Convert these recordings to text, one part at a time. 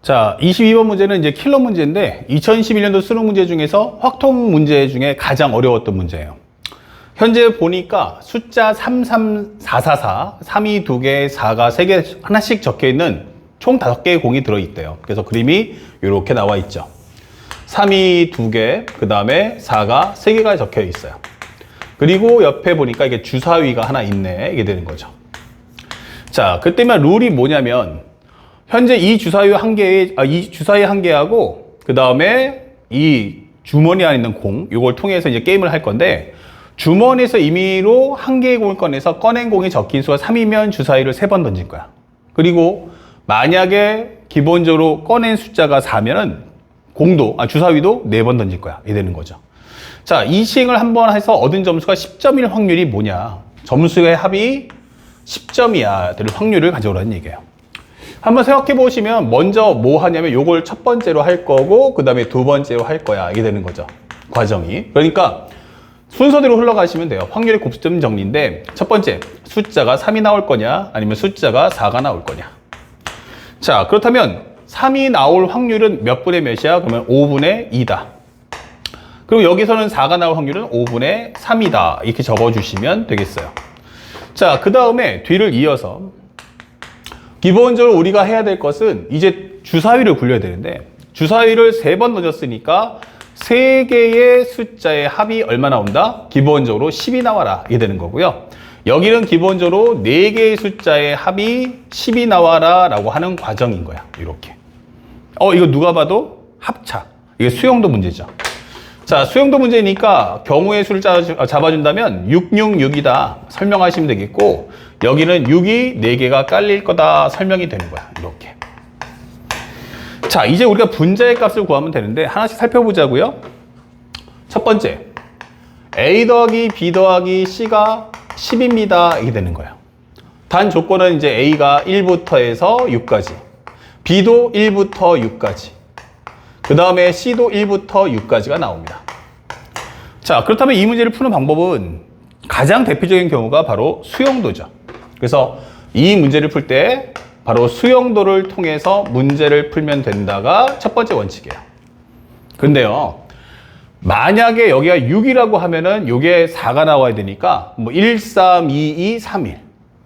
자, 22번 문제는 이제 킬러 문제인데 2011년도 수능 문제 중에서 확통 문제 중에 가장 어려웠던 문제예요. 현재 보니까 숫자 33444, 3이 2개, 4가 3개 하나씩 적혀 있는 총 5개의 공이 들어있대요. 그래서 그림이 이렇게 나와 있죠. 3이 2개, 그 다음에 4가 3개가 적혀 있어요. 그리고 옆에 보니까 이게 주사위가 하나 있네. 이게 되는 거죠. 자, 그때면 룰이 뭐냐면 현재 이 주사위 한 개하고 그 다음에 이 주머니 안에 있는 공, 이걸 통해서 이제 게임을 할 건데 주머니에서 임의로 한 개의 공을 꺼낸 공이 적힌 수가 3이면 주사위를 3번 던질 거야. 그리고 만약에 기본적으로 꺼낸 숫자가 4면은 주사위도 4번 던질 거야. 이게 되는 거죠. 자, 이 시행을 한번 해서 얻은 점수가 10점일 확률이 뭐냐? 점수의 합이 10점이야 될 확률을 가져오라는 얘기예요. 한번 생각해 보시면 먼저 뭐 하냐면 요걸 첫 번째로 할 거고 그 다음에 두 번째로 할 거야. 이게 되는 거죠. 과정이. 그러니까 순서대로 흘러가시면 돼요. 확률의 곱셈 정리인데 첫 번째, 숫자가 3이 나올 거냐 아니면 숫자가 4가 나올 거냐. 자, 그렇다면 3이 나올 확률은 몇 분의 몇이야? 그러면 5분의 2다. 그리고 여기서는 4가 나올 확률은 5분의 3이다. 이렇게 적어주시면 되겠어요. 자, 그 다음에 뒤를 이어서 기본적으로 우리가 해야 될 것은 이제 주사위를 굴려야 되는데 주사위를 3번 던졌으니까 3개의 숫자의 합이 얼마 나온다? 기본적으로 10이 나와라. 이게 되는 거고요. 여기는 기본적으로 4개의 숫자의 합이 10이 나와라 라고 하는 과정인 거야. 이렇게. 이거 누가 봐도 합차. 이게 수용도 문제죠. 자, 수용도 문제니까 경우의 수를 잡아준다면 666이다 설명하시면 되겠고 여기는 6이 4개가 깔릴 거다 설명이 되는 거야. 이렇게. 자, 이제 우리가 분자의 값을 구하면 되는데 하나씩 살펴보자고요. 첫 번째, A 더하기 B 더하기 C가 10입니다. 이게 되는 거예요. 단 조건은 이제 A가 1부터 해서 6까지, B도 1부터 6까지, 그 다음에 C도 1부터 6까지가 나옵니다. 자, 그렇다면 이 문제를 푸는 방법은 가장 대표적인 경우가 바로 수용도죠. 그래서 이 문제를 풀 때 바로 수용도를 통해서 문제를 풀면 된다가 첫 번째 원칙이에요. 근데요, 만약에 여기가 6이라고 하면은 요게 4가 나와야 되니까 1, 3, 2, 2, 3, 1.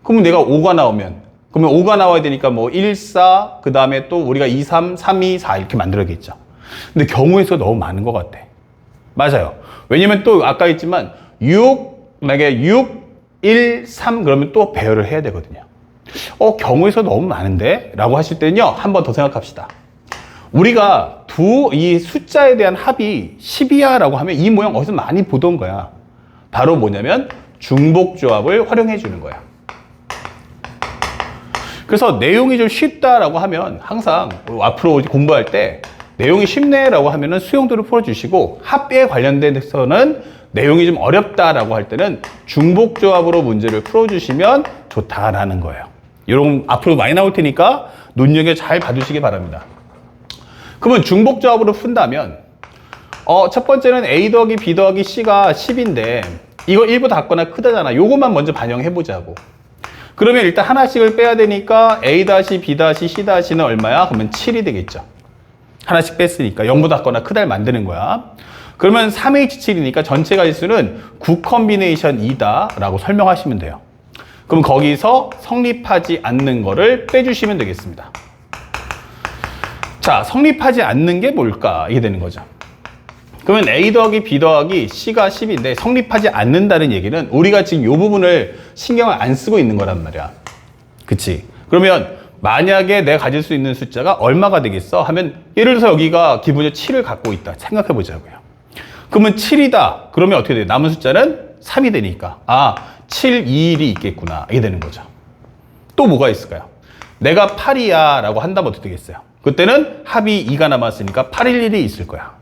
그러면 내가 5가 나오면 그러면 5가 나와야 되니까 1, 4, 그 다음에 또 우리가 2, 3, 3, 2, 4 이렇게 만들어야겠죠. 근데 경우의 수가 너무 많은 것 같아. 맞아요. 왜냐면 또 아까 했지만 6, 1, 3 그러면 또 배열을 해야 되거든요. 경우의 수가 너무 많은데? 라고 하실 때는요, 한 번 더 생각합시다. 우리가 이 숫자에 대한 합이 10이야 라고 하면 이 모양 어디서 많이 보던 거야. 바로 뭐냐면 중복조합을 활용해 주는 거야. 그래서 내용이 좀 쉽다라고 하면 항상 앞으로 공부할 때 내용이 쉽네라고 하면은 수용도를 풀어주시고 합에 관련돼서는 내용이 좀 어렵다라고 할 때는 중복조합으로 문제를 풀어주시면 좋다라는 거예요. 이런 앞으로 많이 나올 테니까 눈여겨 잘 봐주시기 바랍니다. 그러면 중복조합으로 푼다면 첫 번째는 A 더하기 B 더하기 C가 10인데 이거 1보다 작거나 크다잖아. 요것만 먼저 반영해 보자고. 그러면 일단 하나씩을 빼야 되니까 A 다시 B 다시 C 다시는 얼마야? 그러면 7이 되겠죠. 하나씩 뺐으니까 0보다 작거나 크다를 만드는 거야. 그러면 3H7이니까 전체 가지수는 9 컨비네이션 2다 라고 설명하시면 돼요. 그럼 거기서 성립하지 않는 거를 빼주시면 되겠습니다. 자, 성립하지 않는 게 뭘까? 이게 되는 거죠. 그러면 A 더하기 B 더하기 C가 10인데 성립하지 않는다는 얘기는 우리가 지금 이 부분을 신경을 안 쓰고 있는 거란 말이야. 그치? 그러면 만약에 내가 가질 수 있는 숫자가 얼마가 되겠어? 하면 예를 들어서 여기가 기본적으로 7을 갖고 있다. 생각해 보자고요. 그러면 7이다. 그러면 어떻게 돼요? 남은 숫자는 3이 되니까 7, 2, 1이 있겠구나. 이게 되는 거죠. 또 뭐가 있을까요? 내가 8이야 라고 한다면 어떻게 되겠어요? 그때는 합이 2가 남았으니까 8, 1, 1이 있을 거야.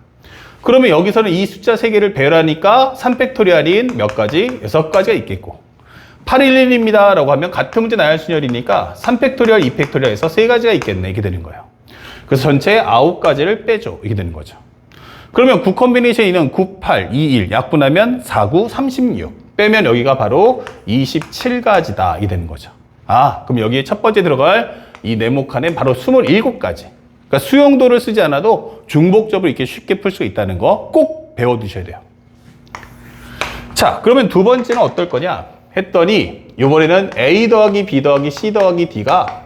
그러면 여기서는 이 숫자 3개를 배열하니까 3팩토리얼인 몇 가지? 6가지가 있겠고 811입니다 라고 하면 같은 문제 나열순열이니까 3팩토리얼, 2팩토리얼 해서 3가지가 있겠네. 이게 되는 거예요. 그래서 전체 9가지를 빼줘. 이게 되는 거죠. 그러면 9 컨비네이션이는 9, 8, 2, 1 약분하면 4, 9, 36 빼면 여기가 바로 27가지다. 이게 되는 거죠. 그럼 여기에 첫 번째 들어갈 이 네모칸에 바로 27가지. 그러니까 수용도를 쓰지 않아도 중복접을 이렇게 쉽게 풀 수 있다는 거 꼭 배워두셔야 돼요. 자, 그러면 두 번째는 어떨 거냐 했더니 이번에는 A 더하기 B 더하기 C 더하기 D가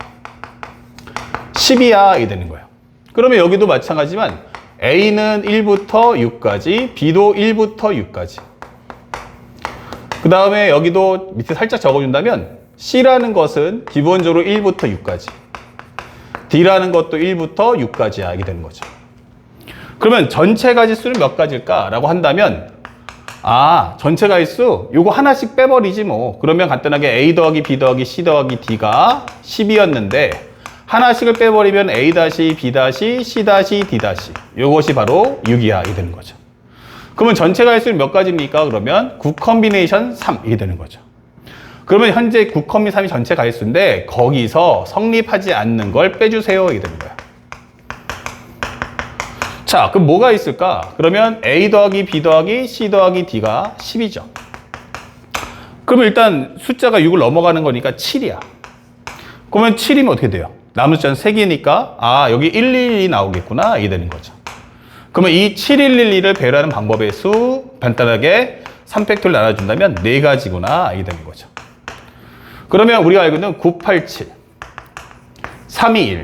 10이야 이 되는 거예요. 그러면 여기도 마찬가지지만 A는 1부터 6까지, B도 1부터 6까지. 그 다음에 여기도 밑에 살짝 적어준다면 C라는 것은 기본적으로 1부터 6까지, D라는 것도 1부터 6까지야 이게 되는 거죠. 그러면 전체 가지수는 몇 가지일까? 라고 한다면 전체 가지수 요거 하나씩 빼버리지 뭐. 그러면 간단하게 A 더하기 B 더하기 C 더하기 D가 10이었는데 하나씩을 빼버리면 A 다시 B 다시 C 다시 D 다시 요것이 바로 6이야 이게 되는 거죠. 그러면 전체 가지수는 몇 가지입니까? 그러면 9 컨비네이션 3 이게 되는 거죠. 그러면 현재 9 컨비 3이 전체 가지수인데 거기서 성립하지 않는 걸 빼주세요 이게 되는 거야. 자, 그럼 뭐가 있을까? 그러면 A 더하기 B 더하기 C 더하기 D가 10이죠. 그러면 일단 숫자가 6을 넘어가는 거니까 7이야. 그러면 7이면 어떻게 돼요? 남은 숫자는 3개니까 여기 112 나오겠구나 이게 되는 거죠. 그러면 이 7112를 배열하는 방법의 수 간단하게 3팩토리를 나눠준다면 4가지구나 이게 되는 거죠. 그러면 우리가 알고 있는 987, 321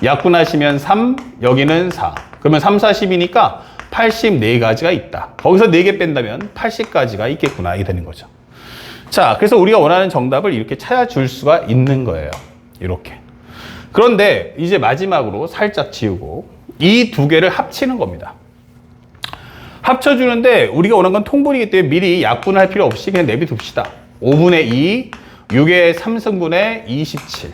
약분하시면 3, 여기는 4. 그러면 3, 4, 10이니까 84가지가 있다. 거기서 4개 뺀다면 80가지가 있겠구나 이게 되는 거죠. 자, 그래서 우리가 원하는 정답을 이렇게 찾아줄 수가 있는 거예요. 이렇게. 그런데 이제 마지막으로 살짝 지우고 이 두 개를 합치는 겁니다. 합쳐주는데 우리가 원하는 건 통분이기 때문에 미리 약분할 필요 없이 그냥 내비둡시다. 5분의 2, 6의 3승분의 27.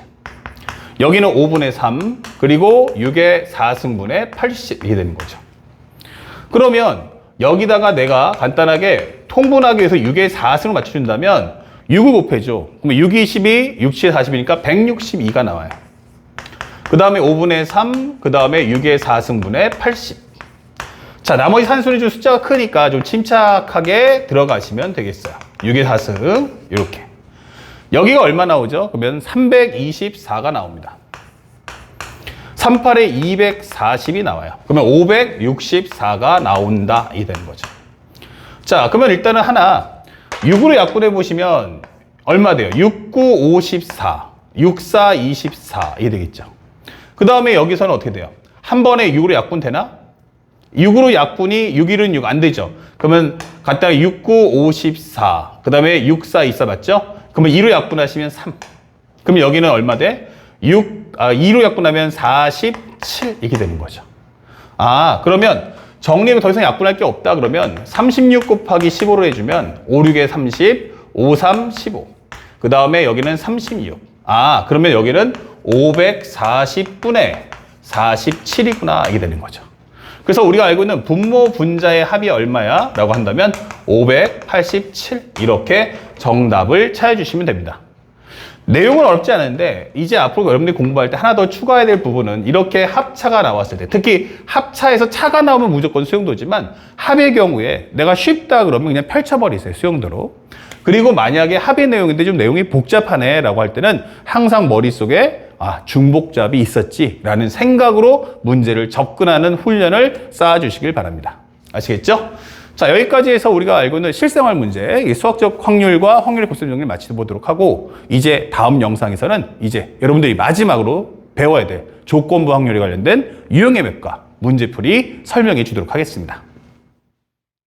여기는 5분의 3, 그리고 6의 4승분의 80 이렇게 되는 거죠. 그러면 여기다가 내가 간단하게 통분하기 위해서 6의 4승을 맞춰준다면 6을 곱해줘. 그러면 6이 12, 6, 7, 40이니까 162가 나와요. 그 다음에 5분의 3, 그 다음에 6의 4승분의 80. 자, 나머지 산술이 좀 숫자가 크니까 좀 침착하게 들어가시면 되겠어요. 6의 4승, 이렇게. 여기가 얼마 나오죠? 그러면 324가 나옵니다. 38에 240이 나와요. 그러면 564가 나온다. 이 되는 거죠. 자, 그러면 일단은 하나 6으로 약분해 보시면 얼마 돼요? 6, 9, 54, 6, 4, 24 이게 되겠죠. 그 다음에 여기서는 어떻게 돼요? 한 번에 6으로 약분 되나? 6으로 약분이 6, 1은 6 안 되죠. 그러면 간단하게 6, 9, 54, 그 다음에 6, 4, 24 맞죠? 그러면 2로 약분하시면 3. 그러면 여기는 얼마 돼? 2로 약분하면 47 이렇게 되는 거죠. 그러면 정리하면 더 이상 약분할 게 없다 그러면 36 곱하기 15로 해주면 5, 6에 30, 5, 3, 15. 그 다음에 여기는 36. 그러면 여기는 540분의 47이구나 이게 되는 거죠. 그래서 우리가 알고 있는 분모 분자의 합이 얼마야? 라고 한다면 587 이렇게 정답을 찾아주시면 됩니다. 내용은 어렵지 않은데 이제 앞으로 여러분들이 공부할 때 하나 더 추가해야 될 부분은 이렇게 합차가 나왔을 때 특히 합차에서 차가 나오면 무조건 수용도지만 합의 경우에 내가 쉽다 그러면 그냥 펼쳐버리세요. 수용도로. 그리고 만약에 합의 내용인데 좀 내용이 복잡하네 라고 할 때는 항상 머릿속에 중복잡이 있었지 라는 생각으로 문제를 접근하는 훈련을 쌓아주시길 바랍니다. 아시겠죠? 자, 여기까지 해서 우리가 알고 있는 실생활 문제, 수학적 확률과 확률의 곱셈 정리를 마치도록 하고 이제 다음 영상에서는 이제 여러분들이 마지막으로 배워야 될 조건부 확률에 관련된 유형의 맵과 문제풀이 설명해 주도록 하겠습니다.